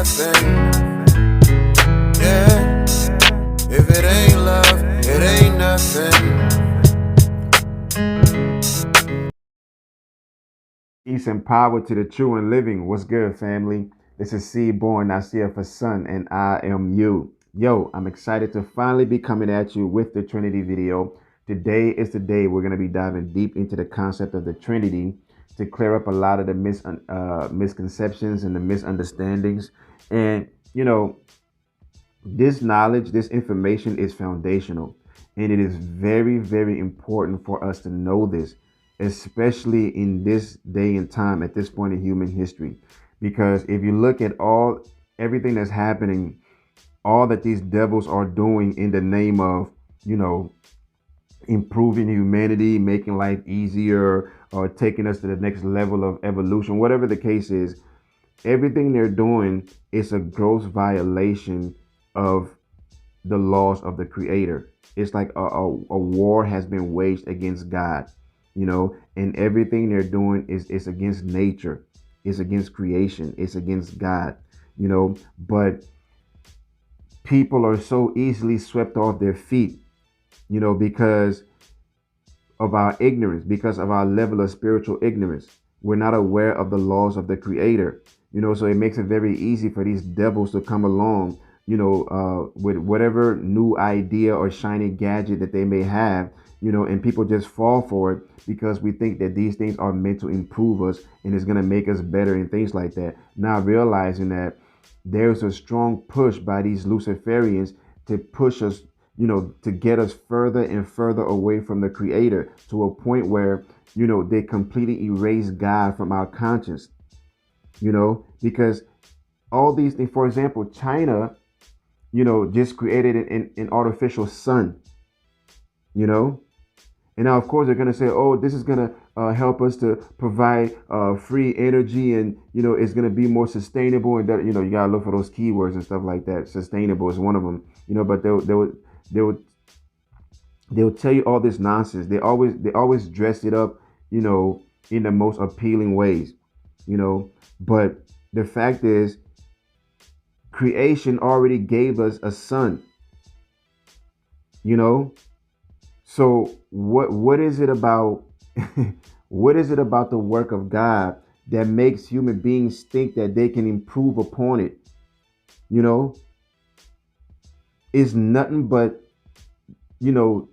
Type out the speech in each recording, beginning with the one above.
nothing. Yeah, if it ain't love, it ain't nothing. Peace and power to the true and living. What's good, family? This is CBornNacirfaSun, and I am you. Yo, I'm excited to finally be coming at you with the Trinity video. Today is the day we're going to be diving deep into the concept of the Trinity to clear up a lot of the misconceptions and the misunderstandings. And, this knowledge, this information is foundational. And it is very, very important for us to know this, especially in this day and time at this point in human history. Because if you look at everything that's happening, all that these devils are doing in the name of, you know, improving humanity, making life easier, or taking us to the next level of evolution, whatever the case is, everything they're doing is a gross violation of the laws of the creator. It's like a war has been waged against God, and everything they're doing is against nature, it's against creation, it's against God, but people are so easily swept off their feet, because of our ignorance, because of our level of spiritual ignorance. We're not aware of the laws of the creator, so it makes it very easy for these devils to come along, with whatever new idea or shiny gadget that they may have, and people just fall for it because we think that these things are meant to improve us and it's going to make us better and things like that. Not realizing that there's a strong push by these Luciferians to push us, to get us further and further away from the creator to a point where, they completely erase God from our conscience, because all these things, for example, China, just created an artificial sun, you know, and now, of course, they're going to say, oh, this is going to help us to provide free energy, and, it's going to be more sustainable. And that, you got to look for those keywords and stuff like that. Sustainable is one of them, but they'll they'll tell you all this nonsense. They always dress it up, in the most appealing ways, but the fact is, creation already gave us a sun, you know so what is it about what is it about the work of God that makes human beings think that they can improve upon it? you know it's nothing but you know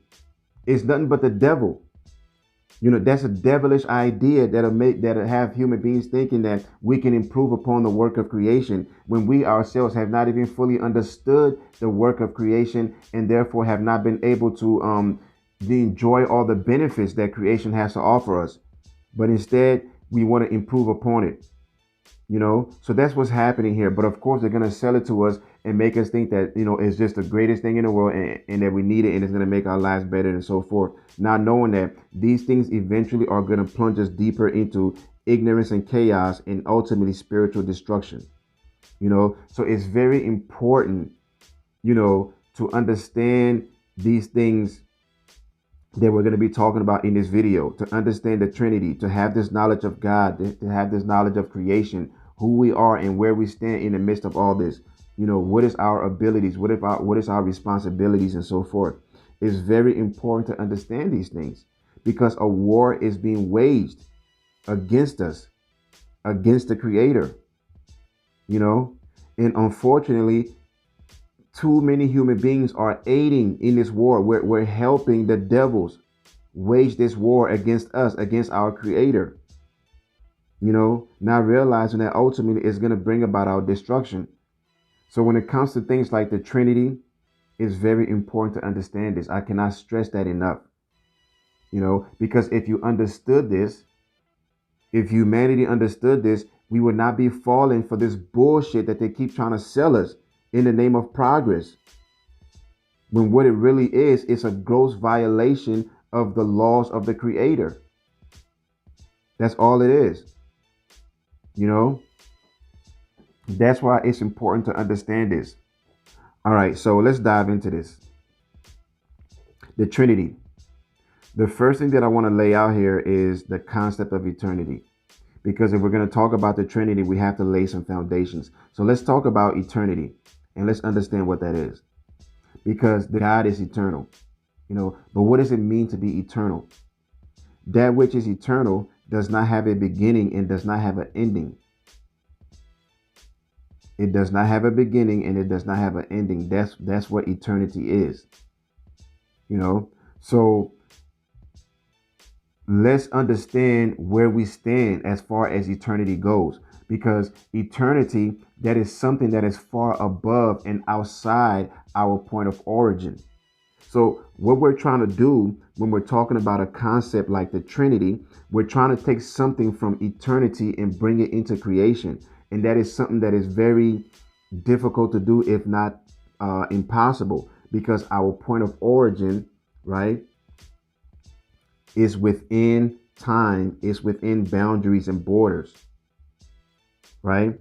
it's nothing but the devil. That's a devilish idea that'll have human beings thinking that we can improve upon the work of creation when we ourselves have not even fully understood the work of creation, and therefore have not been able to enjoy all the benefits that creation has to offer us. But instead, we want to improve upon it. So that's what's happening here. But of course, they're going to sell it to us and make us think that, it's just the greatest thing in the world, and that we need it, and it's going to make our lives better and so forth. Not knowing that these things eventually are going to plunge us deeper into ignorance and chaos, and ultimately spiritual destruction. So it's very important, to understand these things that we're going to be talking about in this video, to understand the Trinity, to have this knowledge of God, to have this knowledge of creation, who we are and where we stand in the midst of all this. What is our abilities? What is our responsibilities and so forth? It's very important to understand these things, because a war is being waged against us, against the creator, and unfortunately, too many human beings are aiding in this war. We're helping the devils wage this war against us, against our creator, not realizing that ultimately it's going to bring about our destruction. So when it comes to things like the Trinity, it's very important to understand this. I cannot stress that enough, because if you understood this, if humanity understood this, we would not be falling for this bullshit that they keep trying to sell us in the name of progress. When what it really is, it's a gross violation of the laws of the creator. That's all it is. That's why it's important to understand this. All right, so let's dive into this. The Trinity. The first thing that I want to lay out here is the concept of eternity. Because if we're going to talk about the Trinity, we have to lay some foundations. So let's talk about eternity and let's understand what that is. Because God is eternal, but what does it mean to be eternal? That which is eternal does not have a beginning and does not have an ending. It does not have a beginning and it does not have an ending. That's what eternity is. So let's understand where we stand as far as eternity goes, because eternity, that is something that is far above and outside our point of origin. So what we're trying to do when we're talking about a concept like the Trinity, we're trying to take something from eternity and bring it into creation. And that is something that is very difficult to do, if not impossible, because our point of origin, right, is within time, is within boundaries and borders, right?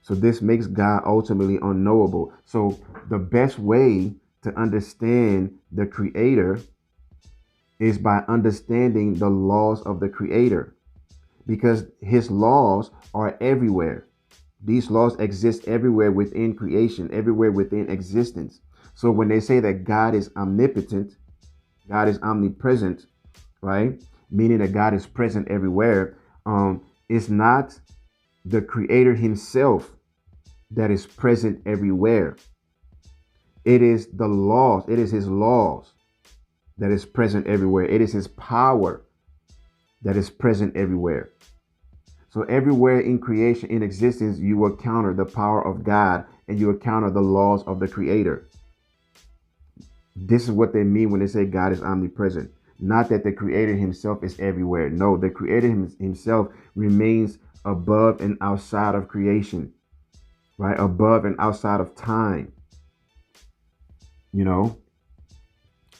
So this makes God ultimately unknowable. So the best way to understand the Creator is by understanding the laws of the Creator, because his laws are everywhere. These laws exist everywhere within creation, everywhere within existence. So when they say that God is omnipotent, God is omnipresent, right? Meaning that God is present everywhere. It's not the Creator himself that is present everywhere. It is the laws. It is his laws that is present everywhere. It is his power that is present everywhere. So everywhere in creation, in existence, you will encounter the power of God and you encounter the laws of the Creator. This is what they mean when they say God is omnipresent. Not that the Creator himself is everywhere. No, the Creator himself remains above and outside of creation, right? Above and outside of time,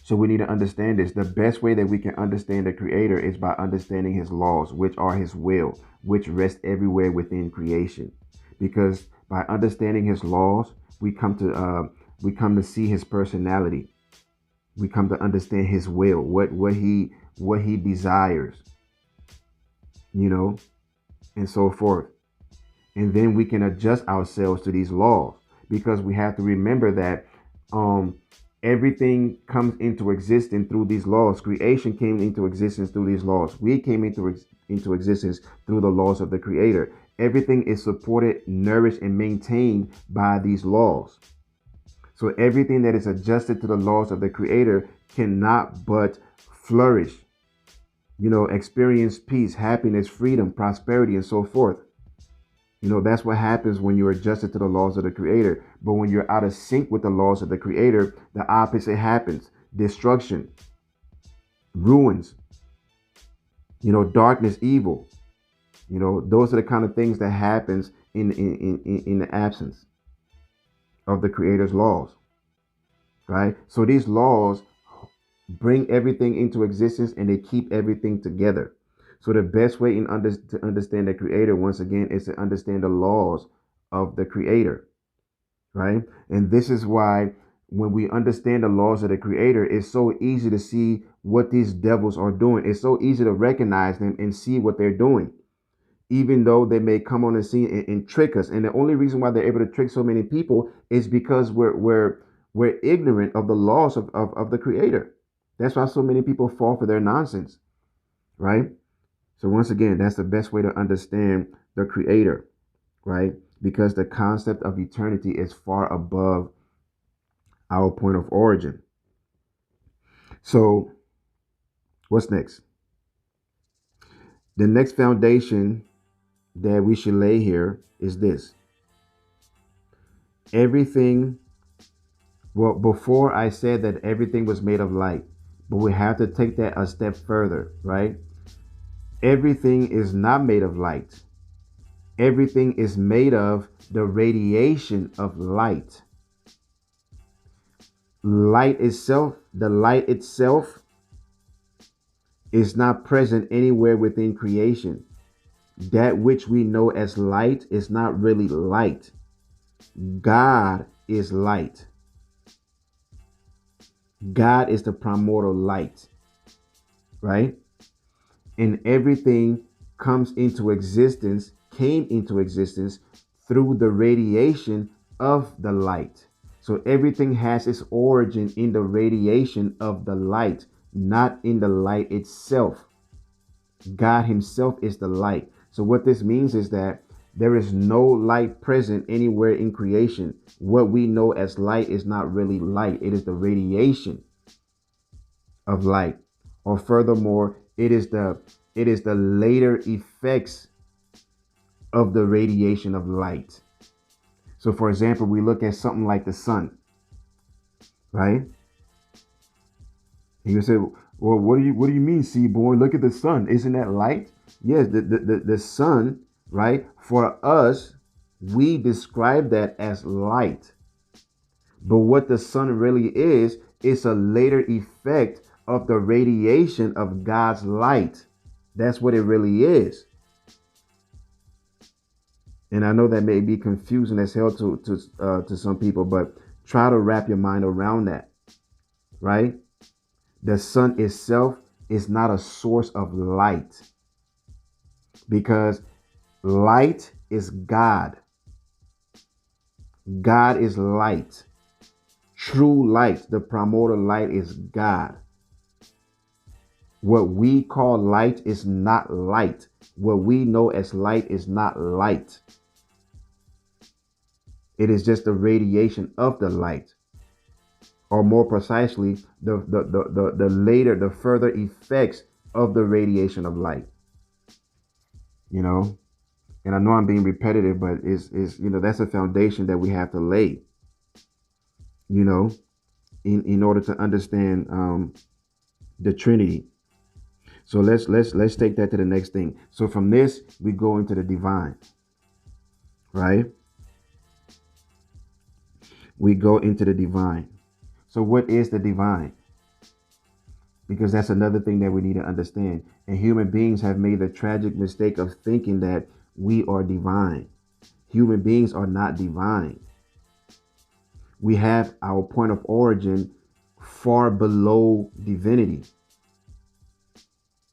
So we need to understand this. The best way that we can understand the Creator is by understanding his laws, which are his will, which rest everywhere within creation. Because by understanding his laws, we come to see his personality. We come to understand his will, what he desires, and so forth. And then we can adjust ourselves to these laws, because we have to remember that everything comes into existence through these laws. Creation came into existence through these laws. We came into existence through the laws of the Creator. Everything is supported, nourished, and maintained by these laws. So everything that is adjusted to the laws of the Creator cannot but flourish, experience peace, happiness, freedom, prosperity, and so forth. That's what happens when you're adjusted to the laws of the Creator. But when you're out of sync with the laws of the Creator, the opposite happens. Destruction, ruins, darkness, evil. Those are the kind of things that happens in the absence of the Creator's laws, right? So these laws bring everything into existence and they keep everything together. So the best way to understand the Creator, once again, is to understand the laws of the Creator, right? And this is why when we understand the laws of the Creator, it's so easy to see what these devils are doing. It's so easy to recognize them and see what they're doing, even though they may come on the scene and trick us. And the only reason why they're able to trick so many people is because we're ignorant of the laws of the Creator. That's why so many people fall for their nonsense, right? So once again, that's the best way to understand the Creator, right? Because the concept of eternity is far above our point of origin. So what's next? The next foundation that we should lay here is this. Before I said that everything was made of light, but we have to take that a step further, right? Everything is not made of light. Everything is made of the radiation of light. The light itself is not present anywhere within creation. That which we know as light is not really light. God is light. God is the primordial light, right? And everything came into existence through the radiation of the light. So everything has its origin in the radiation of the light, not in the light itself. God himself is the light. So what this means is that there is no light present anywhere in creation. What we know as light is not really light. It is the radiation of light. Or furthermore, it is the later effects of the radiation of light. So for example, we look at something like the sun, right? And you say, well, what do you mean, CBorn? Look at the sun. Isn't that light? Yes, the sun, right? For us, we describe that as light. But what the sun really is, it's a later effect of the radiation of God's light. That's what it really is. And I know that may be confusing as hell to some people, but try to wrap your mind around that, right? The sun itself is not a source of light, because light is God. God is light. True light, the primordial light, is God. What we call light is not light. What we know as light is not light. It is just the radiation of the light, or more precisely, the further effects of the radiation of light. You know, and I know I'm being repetitive, but that's a foundation that we have to lay. You know, in order to understand the Trinity. So let's take that to the next thing. So from this we go into the divine, right? We go into the divine. So what is the divine? Because that's another thing that we need to understand. And human beings have made the tragic mistake of thinking that we are divine. Human beings are not divine. We have our point of origin far below divinity.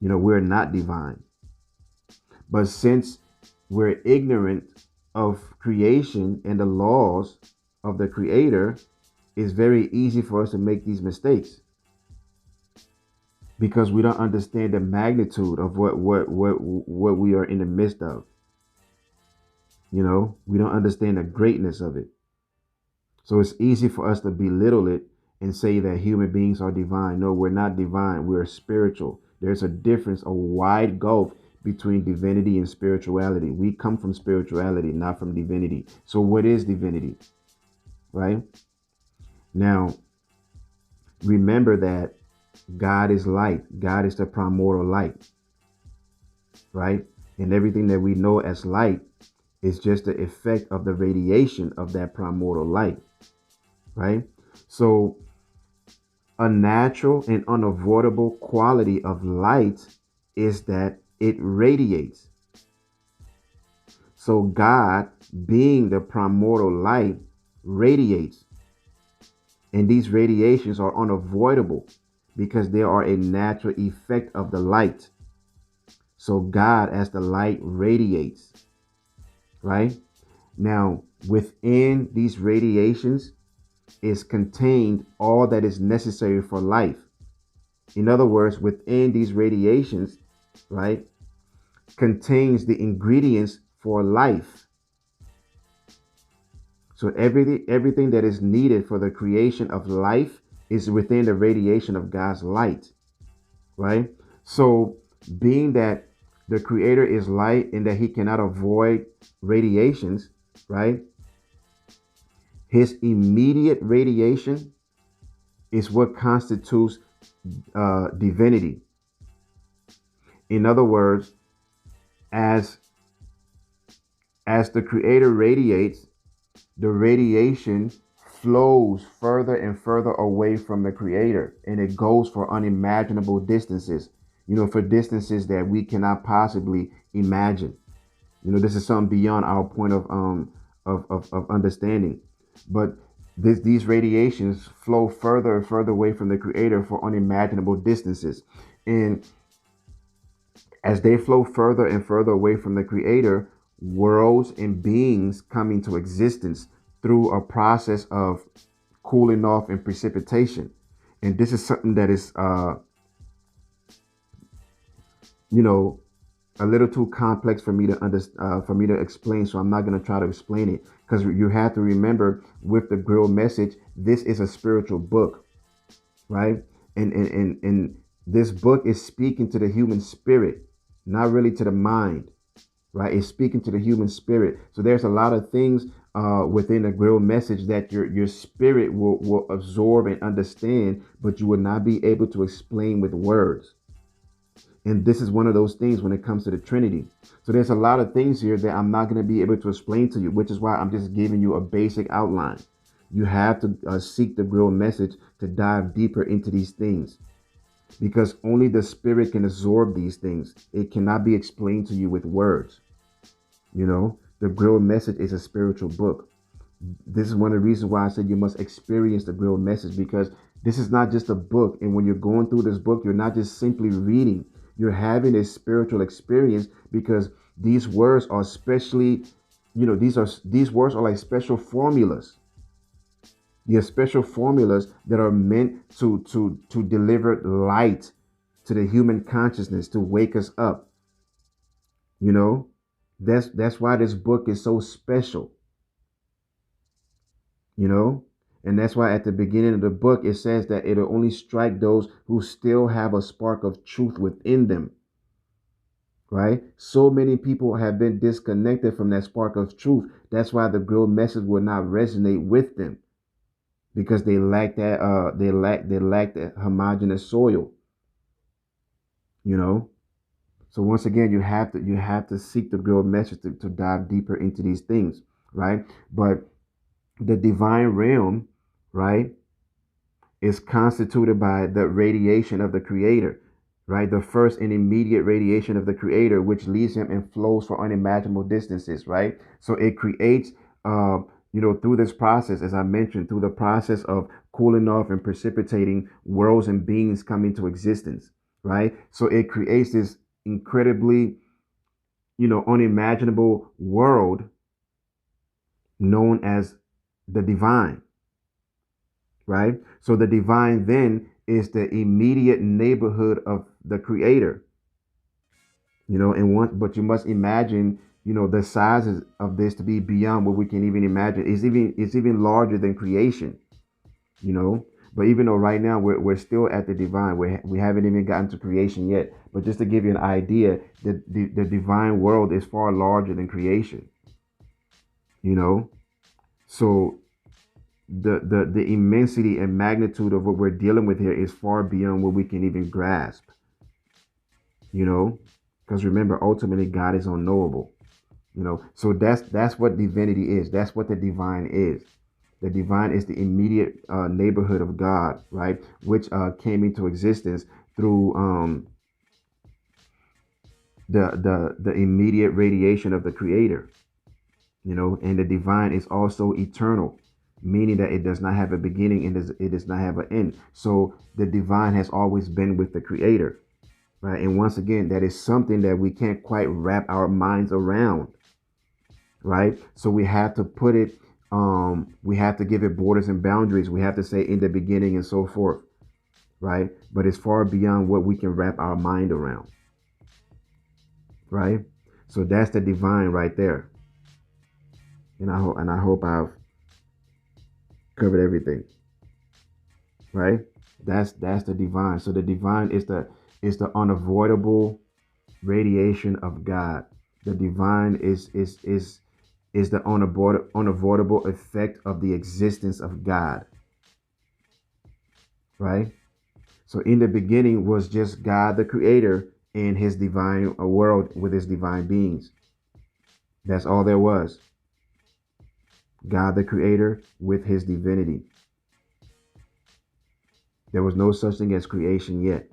We're not divine. But since we're ignorant of creation and the laws of the Creator, it's very easy for us to make these mistakes, because we don't understand the magnitude of what we are in the midst of. We don't understand the greatness of it. So it's easy for us to belittle it and say that human beings are divine. No, we're not divine. We're spiritual. There's a difference, a wide gulf between divinity and spirituality. We come from spirituality, not from divinity. So what is divinity? Right? Now, remember that God is light. God is the primordial light. Right? And everything that we know as light is just the effect of the radiation of that primordial light. Right? So a natural and unavoidable quality of light is that it radiates. So God, being the primordial light, radiates. And these radiations are unavoidable because they are a natural effect of the light. So God, as the light, radiates. Right? Now, within these radiations is contained all that is necessary for life. In other words, within these radiations, right, contains the ingredients for life. So everything that is needed for the creation of life is within the radiation of God's light, right? So being that the Creator is light and that he cannot avoid radiations, right? His immediate radiation is what constitutes divinity. In other words, as the Creator radiates, the radiation flows further and further away from the Creator, and it goes for unimaginable distances, for distances that we cannot possibly imagine. This is something beyond our point of understanding. But these radiations flow further and further away from the Creator for unimaginable distances. And As they flow further and further away from the Creator, worlds and beings come into existence through a process of cooling off and precipitation. And this is something that is, you know, a little too complex for me to for me to explain. So I'm not going to try to explain it, because you have to remember, with the Grail Message, this is a spiritual book, right? And this book is speaking to the human spirit, not really to the mind, right? It's speaking to the human spirit. So there's a lot of things within the Grail Message that your spirit will absorb and understand, but you will not be able to explain with words. And this is one of those things when it comes to the Trinity. So there's a lot of things here that I'm not going to be able to explain to you, which is why I'm just giving you a basic outline. You have to seek the Grail Message to dive deeper into these things, because only the spirit can absorb these things. It cannot be explained to you with words. The Grail Message is a spiritual book. This is one of the reasons why I said you must experience the Grail Message, because this is not just a book. And when you're going through this book, you're not just simply reading. You're having a spiritual experience, because these words are especially, these words are like special formulas. They're special formulas that are meant to deliver light to the human consciousness, to wake us up. That's why this book is so special. And that's why at the beginning of the book it says that it'll only strike those who still have a spark of truth within them. Right? So many people have been disconnected from that spark of truth. That's why the Grail Message will not resonate with them, because they lack that they lack that homogeneous soil. So once again, you have to seek the Grail Message to dive deeper into these things, right? But the divine realm, right, is constituted by the radiation of the Creator, right? The first and immediate radiation of the Creator, which leads him and flows for unimaginable distances, right? So it creates, through this process, as I mentioned, through the process of cooling off and precipitating, worlds and beings come into existence, right? So it creates this incredibly, unimaginable world known as the divine, right? So the divine then is the immediate neighborhood of the Creator, but you must imagine, the sizes of this to be beyond what we can even imagine. It's even larger than creation, you know. But even though right now we're still at the divine, we haven't even gotten to creation yet. But just to give you an idea, the divine world is far larger than creation, you know. So the immensity and magnitude of what we're dealing with here is far beyond what we can even grasp, because remember, ultimately God is unknowable. So that's what divinity is. That's what the divine is. The divine is the immediate neighborhood of God, right, which came into existence through the immediate radiation of the Creator. And the divine is also eternal, meaning that it does not have a beginning and it does not have an end. So the divine has always been with the Creator, right? And once again, that is something that we can't quite wrap our minds around, right? So we have to put it, we have to give it borders and boundaries. We have to say in the beginning and so forth, right? But it's far beyond what we can wrap our mind around, right? So that's the divine right there. And I hope I've covered everything, right? That's the divine. So the divine is the unavoidable radiation of God. The divine is the unavoidable effect of the existence of God, right? So in the beginning was just God the Creator and his divine world with his divine beings. That's all there was. God the Creator with his divinity. There was no such thing as creation yet,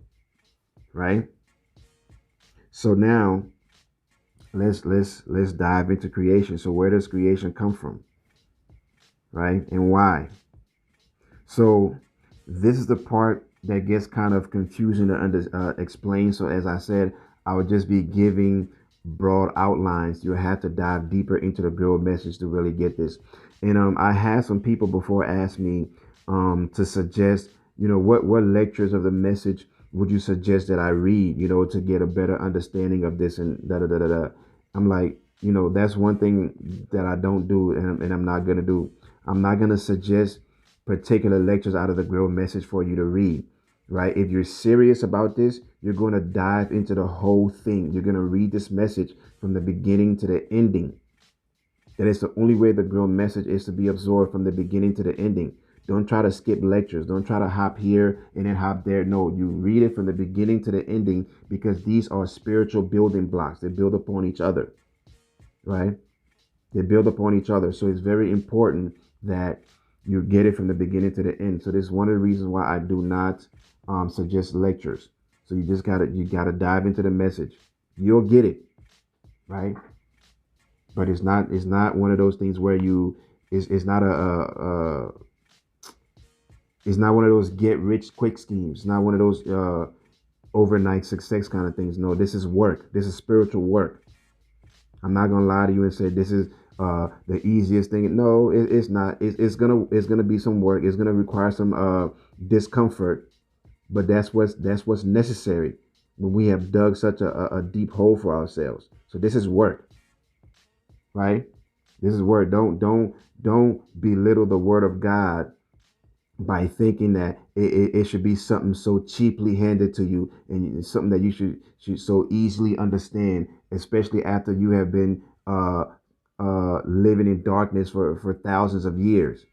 right? So now let's dive into creation. So where does creation come from, right? And why? So this is the part that gets kind of confusing to explain. So as I said, I would just be giving broad outlines. You have to dive deeper into the Grail Message to really get this. And I had some people before ask me to suggest, what lectures of the message would you suggest that I read, to get a better understanding of this and da da da da da. I'm like, that's one thing that I don't do, and I'm not gonna do. I'm not gonna suggest particular lectures out of the Grail Message for you to read, right? If you're serious about this, you're going to dive into the whole thing. You're going to read this message from the beginning to the ending. That is the only way the Grail Message is to be absorbed, from the beginning to the ending. Don't try to skip lectures. Don't try to hop here and then hop there. No, you read it from the beginning to the ending, because these are spiritual building blocks. They build upon each other, right? They build upon each other. So it's very important that you get it from the beginning to the end. So this is one of the reasons why I do not suggest lectures. So you gotta dive into the message. You'll get it, right? But it's not one of those things where it's not it's not one of those get rich quick schemes. It's not one of those overnight success kind of things. No, this is work. This is spiritual work. I'm not gonna lie to you and say this is the easiest thing. No, it's not. It's gonna be some work. It's gonna require some discomfort, but that's what's necessary when we have dug such a deep hole for ourselves. So this is work, right? This is work. Don't belittle the word of God by thinking that it should be something so cheaply handed to you, and it's something that you should so easily understand, especially after you have been living in darkness for thousands of years.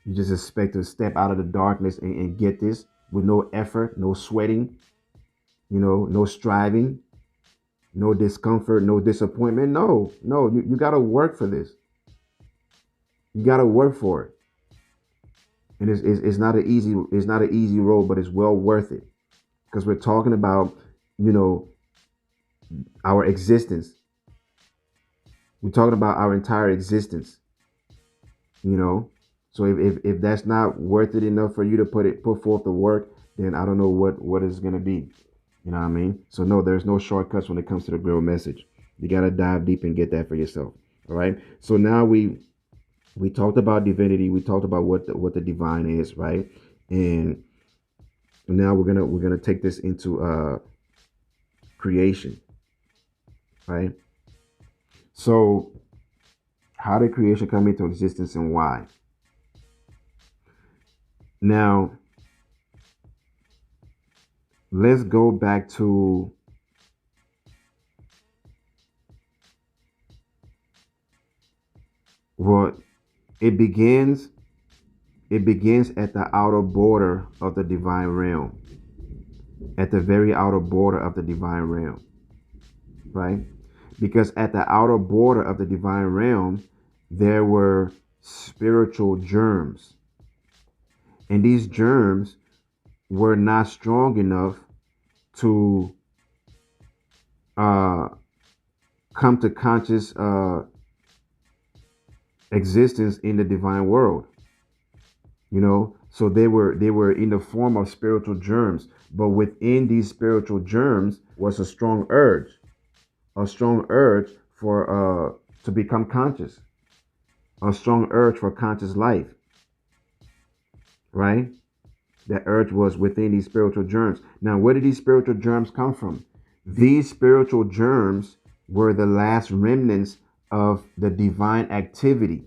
You just expect to step out of the darkness and get this with no effort, no sweating, no striving, no discomfort, no disappointment. No, you got to work for this. You got to work for it. And it's not an easy road, but it's well worth it, because we're talking about, you know, our existence. We're talking about our entire existence, you know. So if that's not worth it enough for you to put forth the work, then I don't know what is gonna be. You know what I mean? So no, there's no shortcuts when it comes to the Grail Message. You gotta dive deep and get that for yourself. All right. So now we talked about divinity. We talked about what the divine is, right? And now we're gonna take this into creation, right? So how did creation come into existence and why? Now let's go back to what it begins. It begins at the outer border of the divine realm, at the very outer border of the divine realm, right? Because at the outer border of the divine realm, there were spiritual germs. And these germs were not strong enough to uh, come to conscious existence in the divine world. So they were in the form of spiritual germs, but within these spiritual germs was a strong urge for to become conscious, a strong urge for conscious life, right? That urge was within these spiritual germs. Now, where did these spiritual germs come from? These spiritual germs were the last remnants of the divine activity.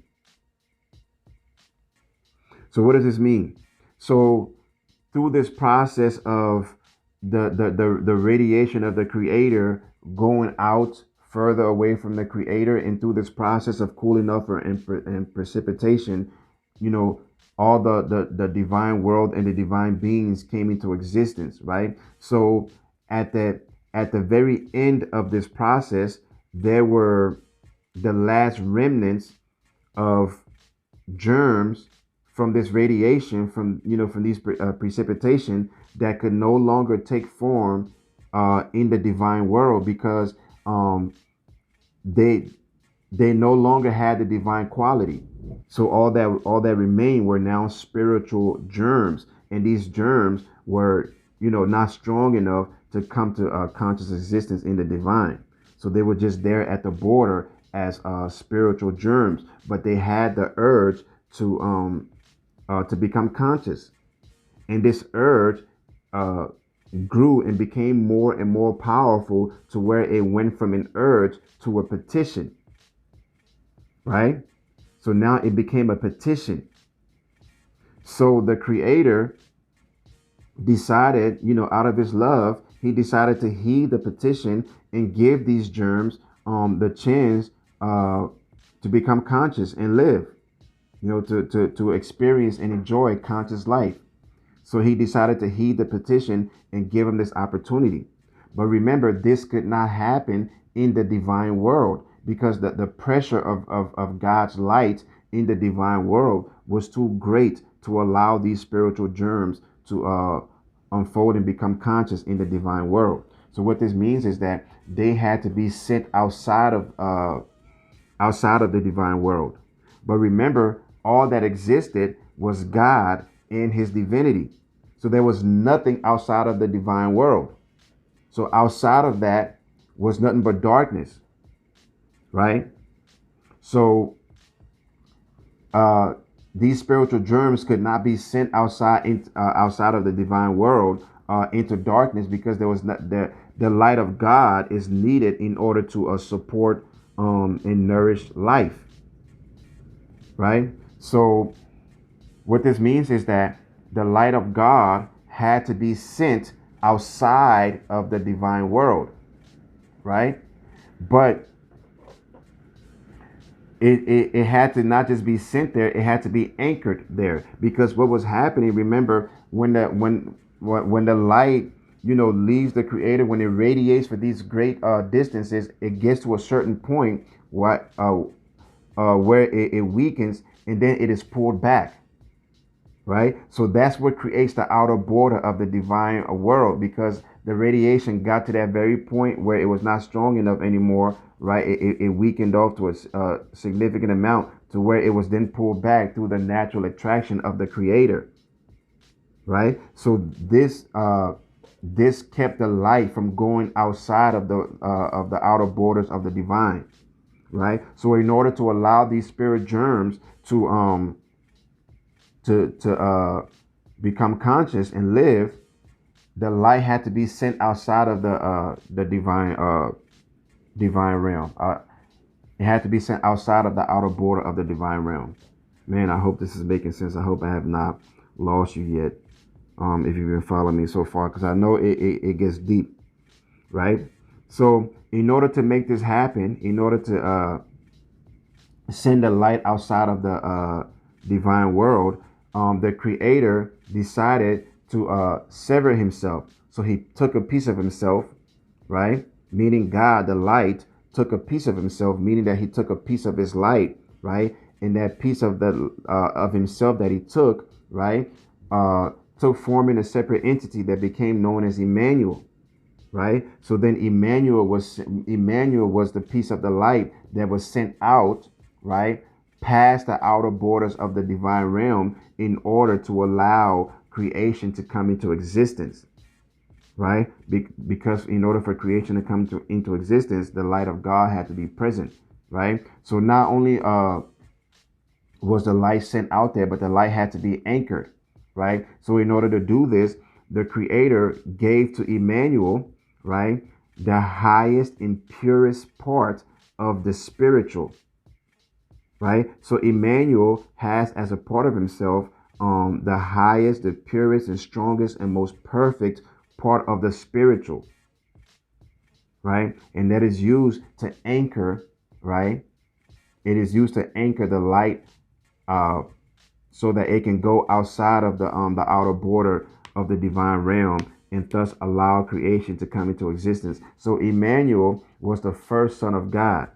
So what does this mean? So through this process of the radiation of the creator going out further away from the creator, and through this process of cooling off and precipitation, you know, all the divine world and the divine beings came into existence, right? So at the very end of this process, there were the last remnants of germs from this radiation, from these precipitation, that could no longer take form in the divine world, because they no longer had the divine quality. So all that remained were now spiritual germs, and these germs were not strong enough to come to conscious existence in the divine. So they were just there at the border as spiritual germs, but they had the urge to become conscious, and this urge uh, grew and became more and more powerful to where it went from an urge to a petition, right? So now it became a petition. So the Creator decided, out of his love, he decided to heed the petition and give these germs the chance to become conscious and live, to experience and enjoy conscious life. So he decided to heed the petition and give him this opportunity. But remember, this could not happen in the divine world because the pressure of God's light in the divine world was too great to allow these spiritual germs to unfold and become conscious in the divine world. So what this means is that they had to be sent outside of the divine world. But remember, all that existed was God in his divinity. So there was nothing outside of the divine world. So outside of that was nothing but darkness, right? So these spiritual germs could not be sent outside of the divine world into darkness, because there was not the light of God is needed in order to support and nourish life, right? So what this means is that the light of God had to be sent outside of the divine world, right? But it had to not just be sent there, it had to be anchored there, because what was happening, remember, when the light leaves the Creator, when it radiates for these great distances, it gets to a certain point where it weakens, and then it is pulled back, right? So that's what creates the outer border of the divine world, because the radiation got to that very point where it was not strong enough anymore, right? It weakened off to a significant amount to where it was then pulled back through the natural attraction of the Creator, right? So this kept the light from going outside of the outer borders of the divine, right? So in order to allow these spirit germs to become conscious and live, the light had to be sent outside of the divine realm. It had to be sent outside of the outer border of the divine realm. Man, I hope this is making sense. I hope I have not lost you yet. If you've been following me so far, because I know it gets deep, right? So in order to make this happen, in order to send the light outside of the divine world, the Creator decided to sever himself. So he took a piece of himself, right? Meaning God, the light, took a piece of himself, meaning that he took a piece of his light, right? And that piece of himself that he took, right, took form in a separate entity that became known as Emmanuel, right? So then Emmanuel was the piece of the light that was sent out, right, past the outer borders of the divine realm in order to allow creation to come into existence, right? Because in order for creation to come into existence, the light of God had to be present, right? So not only was the light sent out there, but the light had to be anchored, right? So in order to do this, the Creator gave to Emmanuel, right, the highest and purest part of the spiritual, right? So Emmanuel has as a part of himself the highest, the purest, and strongest, and most perfect part of the spiritual, right? And that is used to anchor, right? It is used to anchor the light so that it can go outside of the outer border of the divine realm and thus allow creation to come into existence. So Emmanuel was the first Son of God,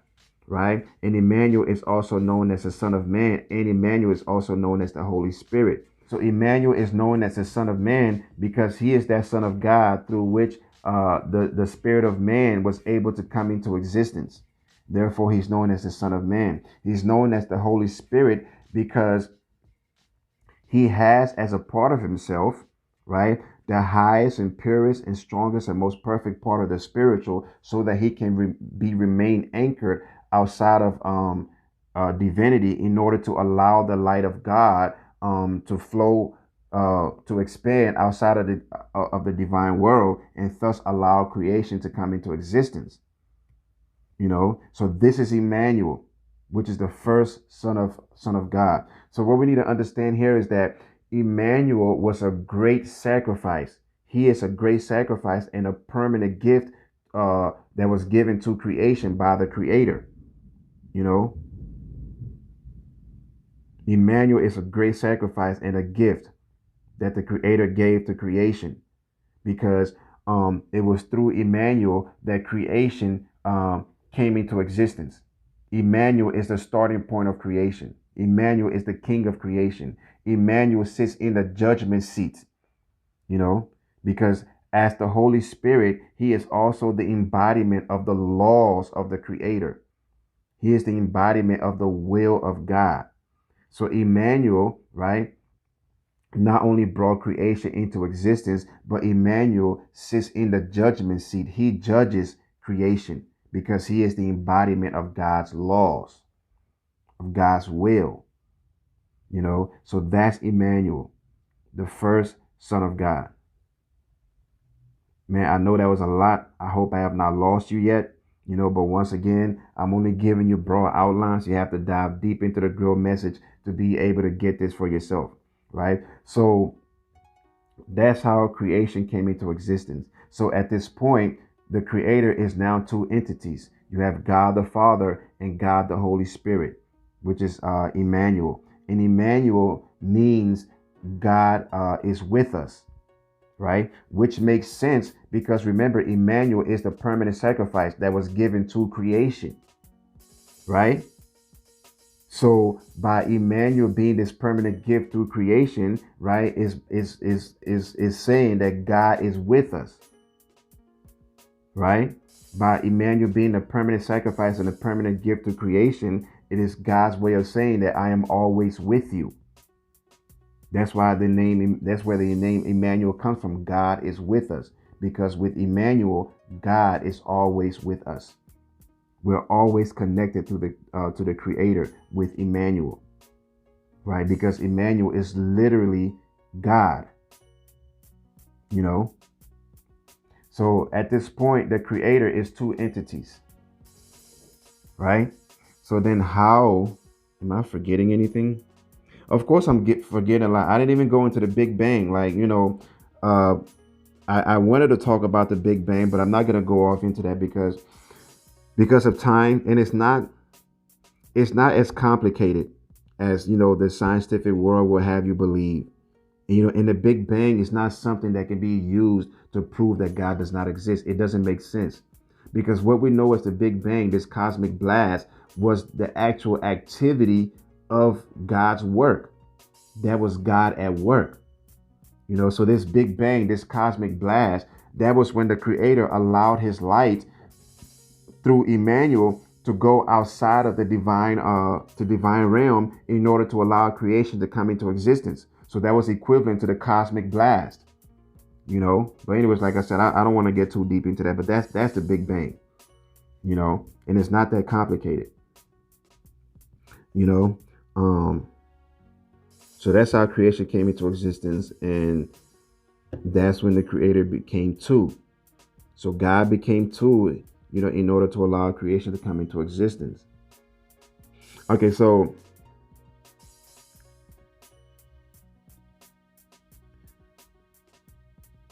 right? And Emmanuel is also known as the Son of Man, and Emmanuel is also known as the Holy Spirit. So Emmanuel is known as the Son of Man because he is that Son of God through which the Spirit of man was able to come into existence. Therefore, he's known as the Son of Man. He's known as the Holy Spirit because he has as a part of himself, right, the highest and purest and strongest and most perfect part of the spiritual, so that he can remain anchored outside of divinity, in order to allow the light of God to flow, to expand outside of the divine world, and thus allow creation to come into existence. So this is Emmanuel, which is the first son of God. So what we need to understand here is that Emmanuel was a great sacrifice. He is a great sacrifice and a permanent gift that was given to creation by the Creator. Emmanuel is a great sacrifice and a gift that the Creator gave to creation, because it was through Emmanuel that creation came into existence. Emmanuel is the starting point of creation. Emmanuel is the king of creation. Emmanuel sits in the judgment seat, because as the Holy Spirit, he is also the embodiment of the laws of the Creator. He is the embodiment of the will of God. So Emmanuel, right, not only brought creation into existence, but Emmanuel sits in the judgment seat. He judges creation because he is the embodiment of God's laws, of God's will. So that's Emmanuel, the first son of God. Man, I know that was a lot. I hope I have not lost you yet. But once again, I'm only giving you broad outlines. You have to dive deep into the Grail Message to be able to get this for yourself, right? So that's how creation came into existence. So at this point, the Creator is now two entities. You have God the Father and God the Holy Spirit, which is Emmanuel. And Emmanuel means God is with us, right? Which makes sense, because remember, Emmanuel is the permanent sacrifice that was given to creation, right? So by Emmanuel being this permanent gift through creation, right, is saying that God is with us, right? By Emmanuel being the permanent sacrifice and the permanent gift to creation, it is God's way of saying that I am always with you. That's where the name Emmanuel comes from. God is with us, because with Emmanuel, God is always with us. We're always connected to the Creator with Emmanuel, right? Because Emmanuel is literally God. So at this point, the Creator is two entities, right? So then, how am I forgetting anything? Of course, I'm forgetting a lot. I didn't even go into the Big Bang. I wanted to talk about the Big Bang, but I'm not going to go off into that because of time, and it's not as complicated as the scientific world will have you believe. And the Big Bang is not something that can be used to prove that God does not exist. It doesn't make sense, because what we know as the Big Bang, this cosmic blast, was the actual activity of God's work. That was God at work. So this Big Bang, this cosmic blast, that was when the Creator allowed his light through Emmanuel to go outside of the divine realm, in order to allow creation to come into existence. So that was equivalent to the cosmic blast. But anyways, like I said, I don't want to get too deep into that, but that's the Big Bang. And it's not that complicated. So that's how creation came into existence, and that's when the Creator became two. So God became two, in order to allow creation to come into existence. Okay, so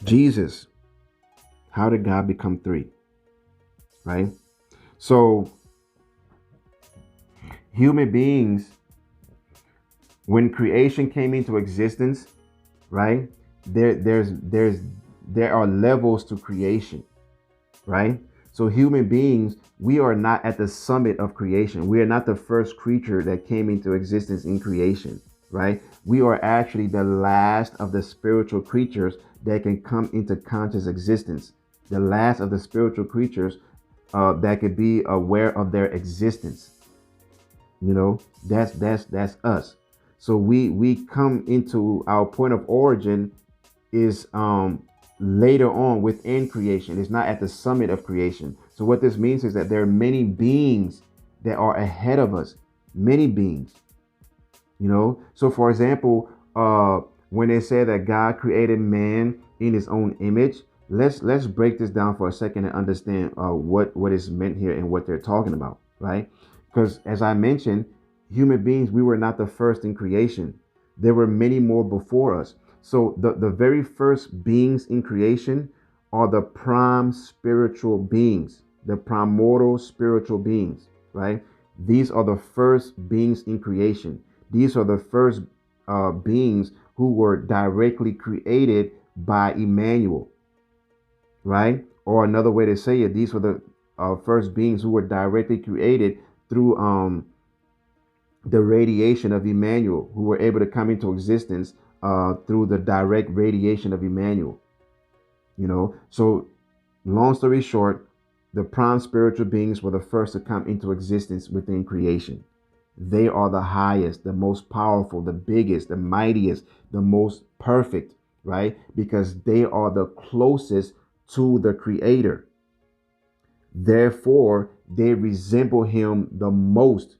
Jesus, how did God become three? Right? So human beings, when creation came into existence, right? There are levels to creation, right? So human beings, we are not at the summit of creation. We are not the first creature that came into existence in creation, right? We are actually the last of the spiritual creatures that can come into conscious existence. The last of the spiritual creatures that could be aware of their existence. That's us. So we come into our point of origin is later on within creation. It's not at the summit of creation. So what this means is that there are many beings that are ahead of us. Many beings. So for example, when they say that God created man in his own image, let's break this down for a second and understand what is meant here and what they're talking about, right? Because as I mentioned, human beings, we were not the first in creation. There were many more before us. So the very first beings in creation are the prime spiritual beings, the primordial spiritual beings, right? These are the first beings in creation. These are the first beings who were directly created by Emmanuel, right? Or another way to say it, these were the first beings who were directly created through the radiation of Emmanuel, who were able to come into existence through the direct radiation of Emmanuel. So long story short, the prime spiritual beings were the first to come into existence within creation. They are the highest, the most powerful, the biggest, the mightiest, the most perfect, right? Because they are the closest to the Creator. Therefore, they resemble him the most.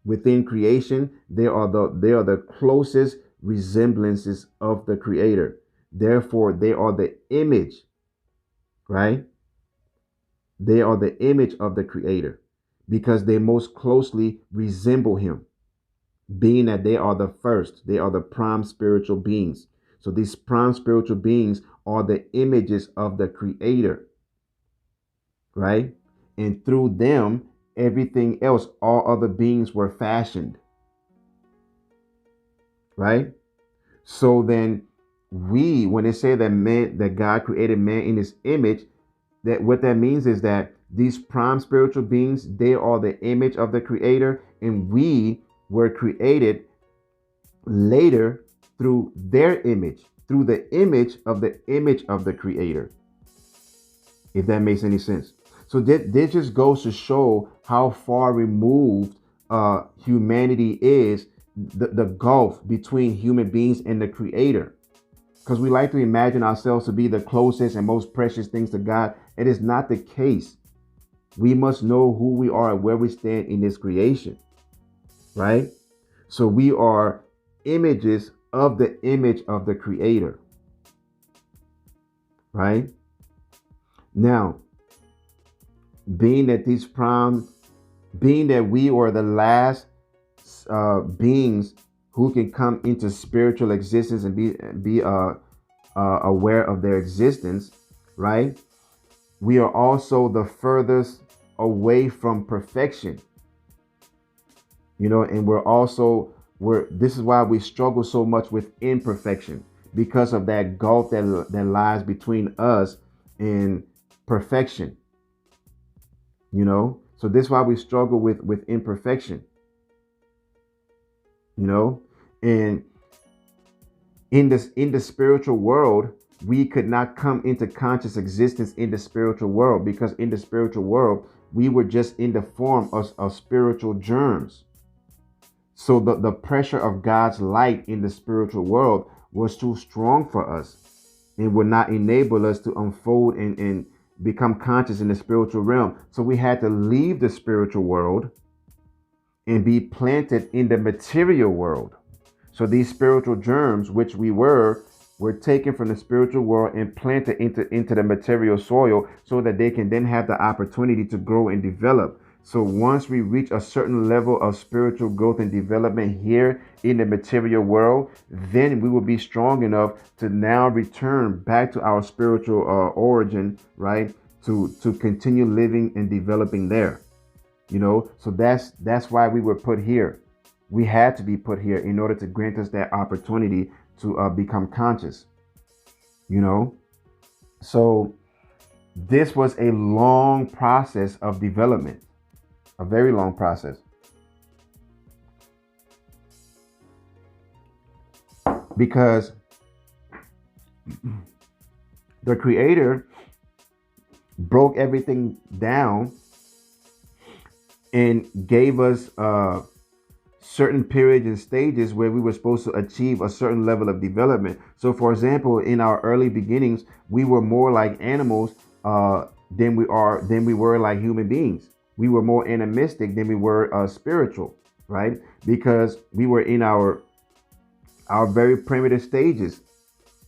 Within creation, they are the closest resemblances of the Creator. Therefore, they are the image, right? They are the image of the Creator because they most closely resemble him, being that they are the first, they are the prime spiritual beings. So these prime spiritual beings are the images of the Creator, right? And through them, everything else, all other beings were fashioned, right? So then when they say that God created man in his image, that what that means is that these prime spiritual beings, they are the image of the Creator, and we were created later through their image, through the image of the Creator, if that makes any sense. So this just goes to show how far removed humanity is, the gulf between human beings and the Creator. Because we like to imagine ourselves to be the closest and most precious things to God. It is not the case. We must know who we are and where we stand in this creation, right? So we are images of the image of the Creator, right? Now, being that we are the last beings who can come into spiritual existence and be aware of their existence, right? We are also the furthest away from perfection, and this is why we struggle so much with imperfection, because of that gulf that lies between us and perfection. So this is why we struggle with imperfection. And in the spiritual world, we could not come into conscious existence in the spiritual world, because in the spiritual world we were just in the form of spiritual germs. So the pressure of God's light in the spiritual world was too strong for us and would not enable us to unfold and become conscious in the spiritual realm. So we had to leave the spiritual world and be planted in the material world. So these spiritual germs, which we were taken from the spiritual world and planted into the material soil, so that they can then have the opportunity to grow and develop. So once we reach a certain level of spiritual growth and development here in the material world, then we will be strong enough to now return back to our spiritual origin, right? To continue living and developing there. So that's why we were put here. We had to be put here in order to grant us that opportunity to become conscious. So this was a long process of development, a very long process, because the Creator broke everything down and gave us certain periods and stages where we were supposed to achieve a certain level of development. So, for example, in our early beginnings, we were more like animals than we were like human beings. We were more animistic than we were spiritual, right? Because we were in our very primitive stages,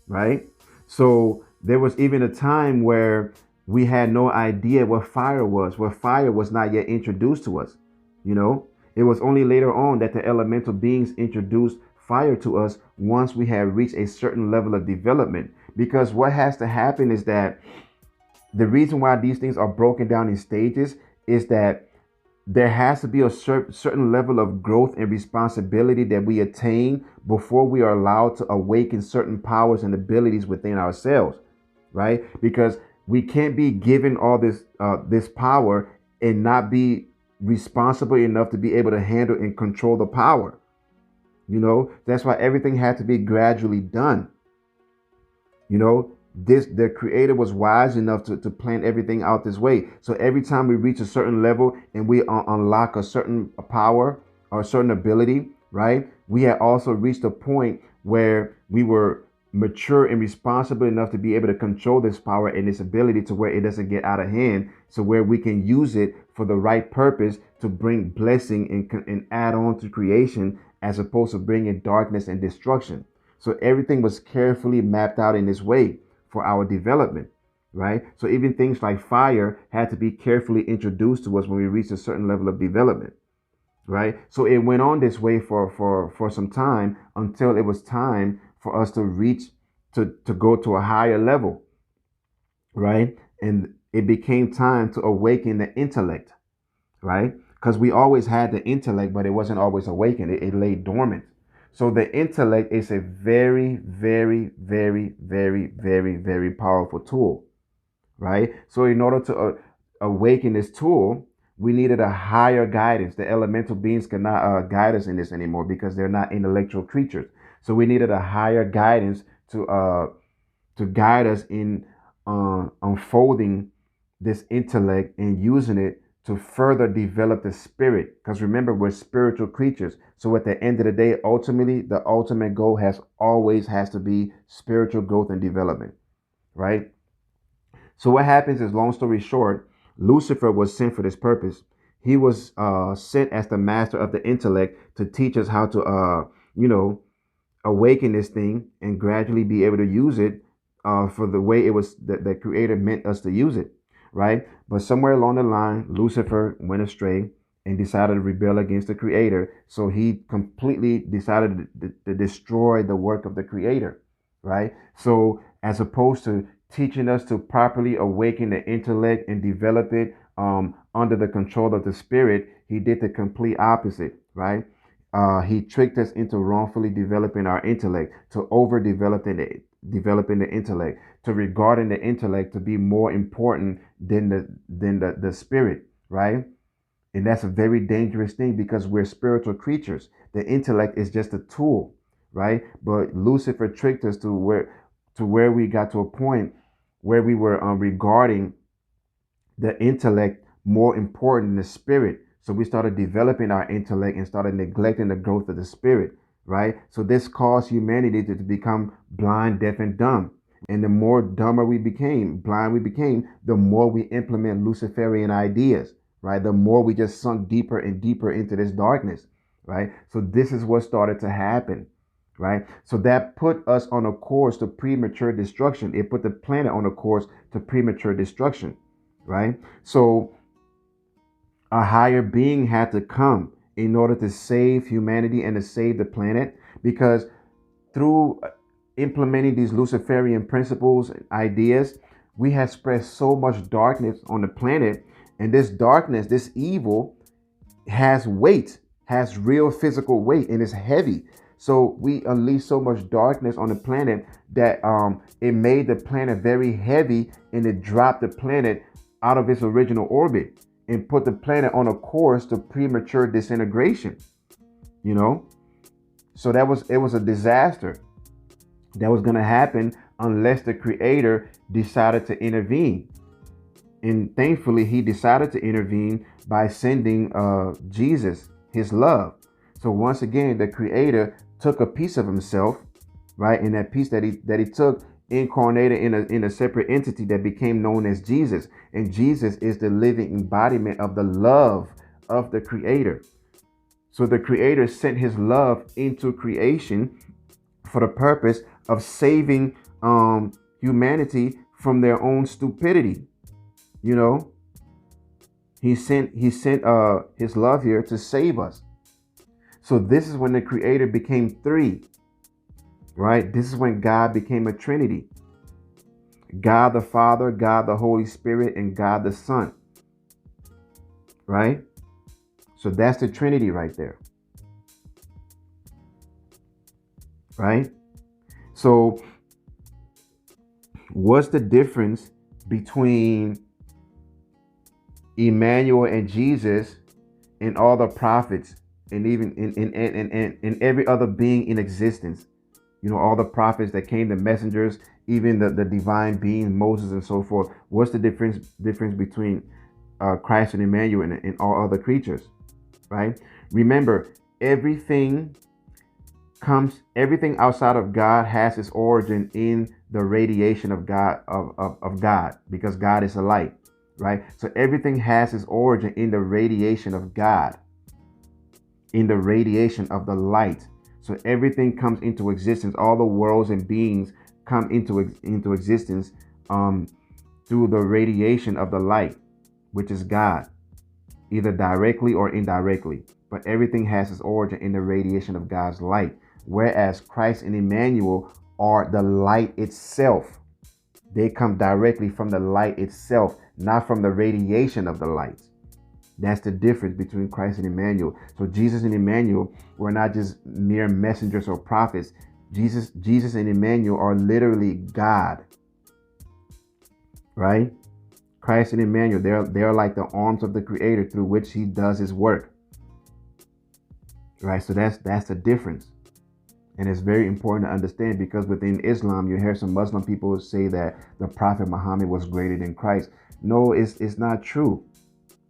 right? So there was even a time where we had no idea what fire was, where fire was not yet introduced to us. You know, it was only later on that the elemental beings introduced fire to us once we had reached a certain level of development. Because what has to happen is that the reason why these things are broken down in stages is that there has to be a certain level of growth and responsibility that we attain before we are allowed to awaken certain powers and abilities within ourselves, right? Because we can't be given all this power and not be responsible enough to be able to handle and control the power. You know, that's why everything had to be gradually done. You know, the creator was wise enough to plan everything out this way. So every time we reach a certain level and we unlock a certain power or a certain ability, right? We had also reached a point where we were mature and responsible enough to be able to control this power and this ability to where it doesn't get out of hand, so where we can use it for the right purpose to bring blessing and add on to creation, as opposed to bringing darkness and destruction. So everything was carefully mapped out in this way for our development, right? So even things like fire had to be carefully introduced to us when we reached a certain level of development, right? So it went on this way for some time until it was time for us to reach to go to a higher level, right? And it became time to awaken the intellect, right? Because we always had the intellect, but it wasn't always awakened. It lay dormant. So the intellect is a very, very, very, very, very, very powerful tool, right? So in order to awaken this tool, we needed a higher guidance. The elemental beings cannot guide us in this anymore because they're not intellectual creatures. So we needed a higher guidance to guide us in unfolding this intellect and using it to further develop the spirit. Because remember, we're spiritual creatures. So at the end of the day, ultimately, the ultimate goal has to be spiritual growth and development, right? So what happens is, long story short, Lucifer was sent for this purpose. He was sent as the master of the intellect to teach us how to, awaken this thing and gradually be able to use it for the way it was that the creator meant us to use it, right? But somewhere along the line, Lucifer went astray and decided to rebel against the creator. So he completely decided to destroy the work of the creator, right? So as opposed to teaching us to properly awaken the intellect and develop it under the control of the spirit, he did the complete opposite, right? He tricked us into wrongfully developing our intellect, to developing the intellect, to regarding the intellect to be more important than the spirit, right? And that's a very dangerous thing because we're spiritual creatures. The intellect is just a tool, right? But Lucifer tricked us to where we got to a point where we were regarding the intellect more important than the spirit. So we started developing our intellect and started neglecting the growth of the spirit, right? So this caused humanity to become blind, deaf, and dumb. And the more dumber we became, blind we became, the more we implement Luciferian ideas, right? The more we just sunk deeper and deeper into this darkness, right? So this is what started to happen, right? So that put us on a course to premature destruction. It put the planet on a course to premature destruction, right? So a higher being had to come in order to save humanity and to save the planet, because through implementing these Luciferian principles and ideas, we have spread so much darkness on the planet. And this darkness, this evil, has weight, has real physical weight, and is heavy. So we unleashed so much darkness on the planet that it made the planet very heavy, and it dropped the planet out of its original orbit and put the planet on a course to premature disintegration. You know, so it was a disaster that was going to happen unless the creator decided to intervene. And thankfully, he decided to intervene by sending Jesus, his love. So once again, the creator took a piece of himself, right? And that piece that he took incarnated in a separate entity that became known as Jesus. And Jesus is the living embodiment of the love of the creator. So the creator sent his love into creation for the purpose of saving humanity from their own stupidity. You know, he sent his love here to save us. So this is when the creator became three, right? This is when God became a Trinity. God the Father, God the Holy Spirit, and God the Son. Right? So that's the Trinity right there. Right? So what's the difference between Emmanuel and Jesus and all the prophets and even in every other being in existence? You know, all the prophets that came, the messengers, even the divine beings, Moses and so forth. What's the difference between Christ and Emmanuel and all other creatures? Right? Remember, everything outside of God has its origin in the radiation of God, of God, because God is a light, right? So everything has its origin in the radiation of God, in the radiation of the light. So everything comes into existence. All the worlds and beings come into existence through the radiation of the light, which is God, either directly or indirectly. But everything has its origin in the radiation of God's light. Whereas Christ and Emmanuel are the light itself. They come directly from the light itself, not from the radiation of the light. That's the difference between Christ and Emmanuel. So Jesus and Emmanuel were not just mere messengers or prophets. Jesus and Emmanuel are literally God. Right? Christ and Emmanuel, they're like the arms of the Creator through which He does His work. Right? So that's the difference. And it's very important to understand, because within Islam, you hear some Muslim people say that the Prophet Muhammad was greater than Christ. No, it's not true.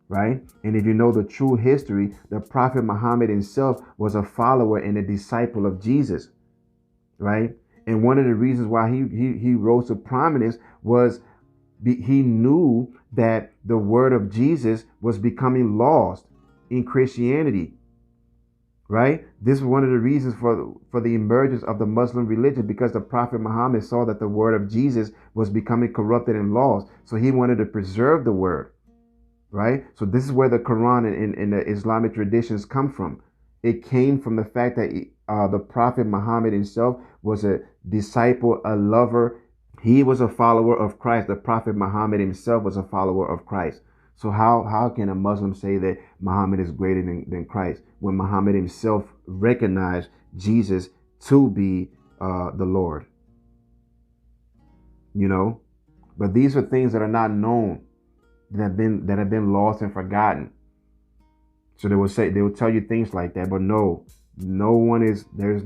Right? And if you know the true history, the Prophet Muhammad himself was a follower and a disciple of Jesus. Right? And one of the reasons why he rose to prominence was he knew that the word of Jesus was becoming lost in Christianity. Right? This is one of the reasons for the emergence of the Muslim religion, because the Prophet Muhammad saw that the word of Jesus was becoming corrupted and lost. So he wanted to preserve the word. Right? So this is where the Quran and the Islamic traditions come from. It came from the fact that the Prophet Muhammad himself was a disciple, a lover. He was a follower of Christ. The Prophet Muhammad himself was a follower of Christ. So how can a Muslim say that Muhammad is greater than Christ when Muhammad himself recognized Jesus to be the Lord? You know, but these are things that are not known, that have been lost and forgotten. So they will tell you things like that, but there's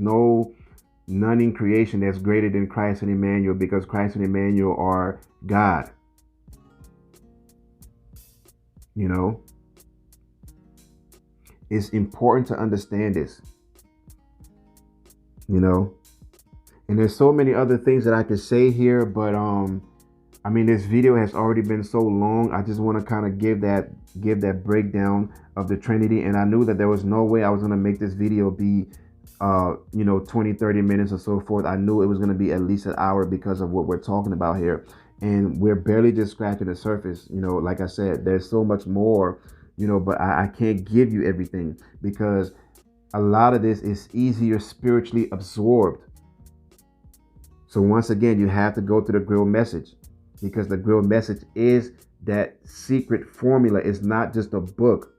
none in creation that's greater than Christ and Emmanuel, because Christ and Emmanuel are God. You know, it's important to understand this. You know, and there's so many other things that I could say here, but I mean, this video has already been so long. I just want to kind of give that breakdown of the Trinity. And I knew that there was no way I was going to make this video be, 20, 30 minutes or so forth. I knew it was going to be at least an hour because of what we're talking about here. And we're barely just scratching the surface. You know, like I said, there's so much more, but I can't give you everything, because a lot of this is easier spiritually absorbed. So once again, you have to go to the Grail Message, because the Grail Message is that secret formula. It's not just a book,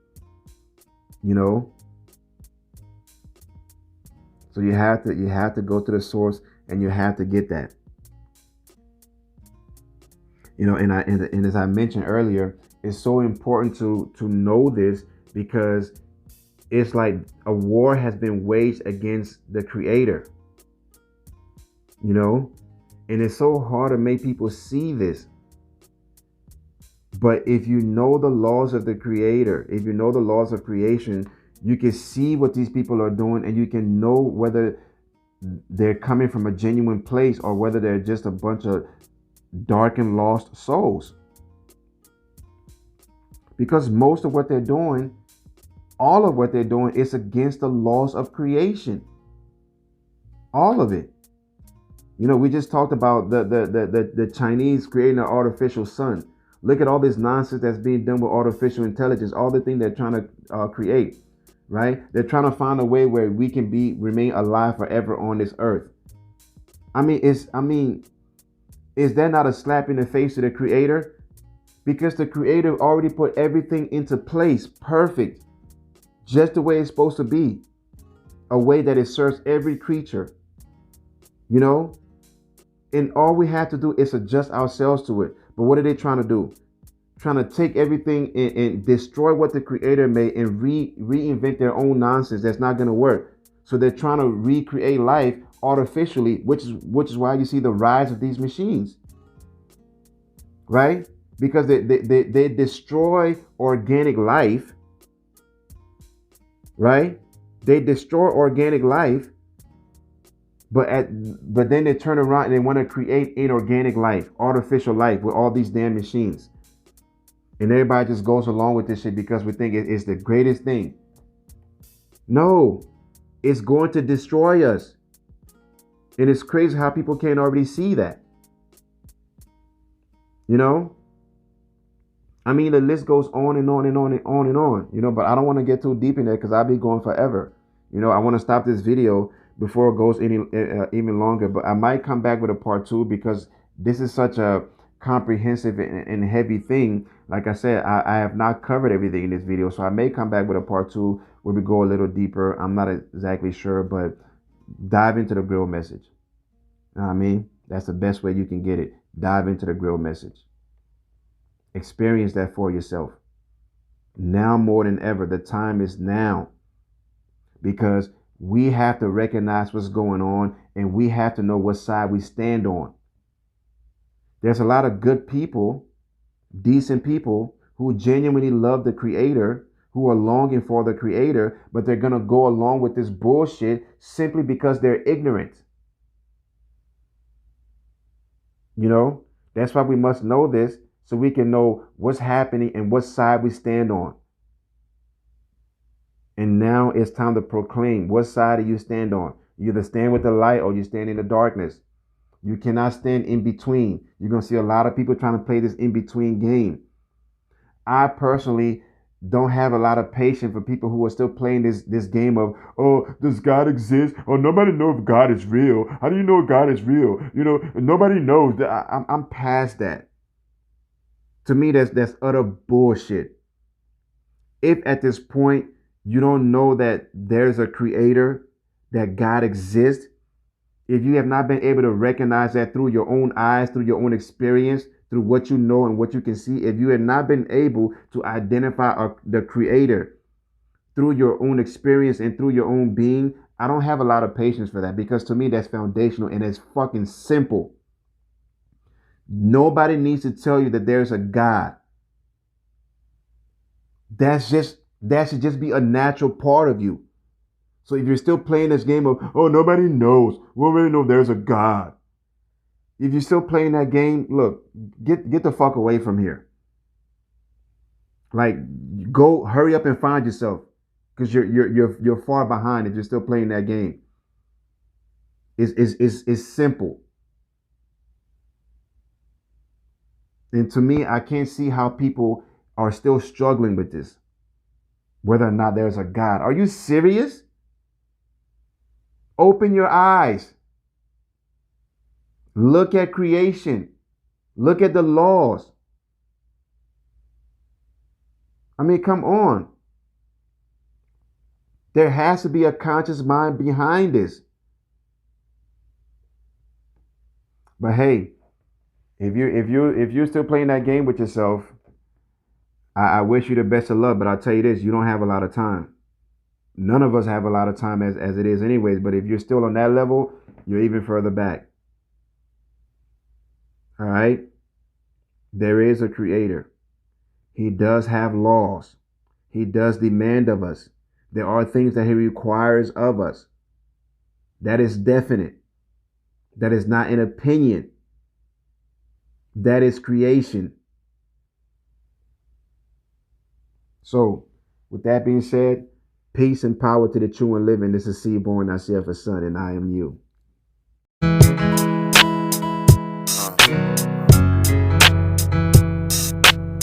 So you have to go to the source, and you have to get that. And as I mentioned earlier, it's so important to know this, because it's like a war has been waged against the Creator. And it's so hard to make people see this. But if you know the laws of the Creator, if you know the laws of creation, You can see what these people are doing, and you can know whether they're coming from a genuine place or whether they're just a bunch of dark and lost souls. Because most of what they're doing, all of what they're doing, is against the laws of creation. All of it. You know, we just talked about the Chinese creating an artificial sun. Look at all this nonsense that's being done with artificial intelligence, all the things they're trying to create, right? They're trying to find a way where we can remain alive forever on this earth. Is that not a slap in the face to the creator? Because the creator already put everything into place, perfect, just the way it's supposed to be, a way that it serves every creature, you know? And all we have to do is adjust ourselves to it. But what are they trying to do? Trying to take everything and destroy what the creator made and reinvent their own nonsense that's not going to work. So they're trying to recreate life artificially, which is why you see the rise of these machines, right? Because they destroy organic life, right? They destroy organic life, but then they turn around and they want to create inorganic life, artificial life with all these damn machines. And everybody just goes along with this shit because we think it's the greatest thing. No, it's going to destroy us. And it's crazy how people can't already see that. You know? I mean, the list goes on and on and on and on and on, you know, but I don't want to get too deep in there because I'll be going forever. You know, I want to stop this video before it goes even longer, but I might come back with a part 2 because this is such a comprehensive and heavy thing. Like I said, I have not covered everything in this video, so I may come back with a part 2 where we go a little deeper. I'm not exactly sure, but dive into the Grail Message. You know what I mean? That's the best way you can get it. Dive into the Grail Message. Experience that for yourself. Now more than ever, the time is now, because we have to recognize what's going on and we have to know what side we stand on. There's a lot of good people, decent people who genuinely love the creator, who are longing for the creator, but they're going to go along with this bullshit simply because they're ignorant. You know, that's why we must know this so we can know what's happening and what side we stand on. And now it's time to proclaim, what side do you stand on? You either stand with the light or you stand in the darkness. You cannot stand in between. You're going to see a lot of people trying to play this in between game. I personally don't have a lot of patience for people who are still playing this game of, oh, does God exist? Oh, nobody knows if God is real. How do you know if God is real? You know, nobody knows. I'm past that. To me, that's utter bullshit. If at this point you don't know that there's a creator, that God exists, if you have not been able to recognize that through your own eyes, through your own experience, through what you know and what you can see, if you have not been able to identify the creator through your own experience and through your own being, I don't have a lot of patience for that, because to me that's foundational and it's fucking simple. Nobody needs to tell you that there's a God. That should just be a natural part of you. So if you're still playing this game of, oh, nobody knows, we don't really know there's a God. If you're still playing that game, look, get the fuck away from here. Like, go hurry up and find yourself, because you're far behind if you're still playing that game. It's simple. And to me, I can't see how people are still struggling with this, whether or not there's a God. Are you serious? Open your eyes. Look at creation. Look at the laws. I mean, come on. There has to be a conscious mind behind this. But hey, if you're still playing that game with yourself, I wish you the best of luck. But I'll tell you this: you don't have a lot of time. None of us have a lot of time as it is, anyways. But if you're still on that level, you're even further back. All right. There is a creator. He does have laws. He does demand of us. There are things that he requires of us. That is definite. That is not an opinion. That is creation. So, with that being said, peace and power to the true and living. This is CBornNacirfaSun, and I am you.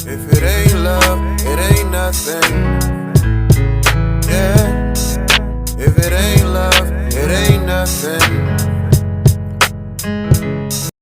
If it ain't love, it ain't nothing.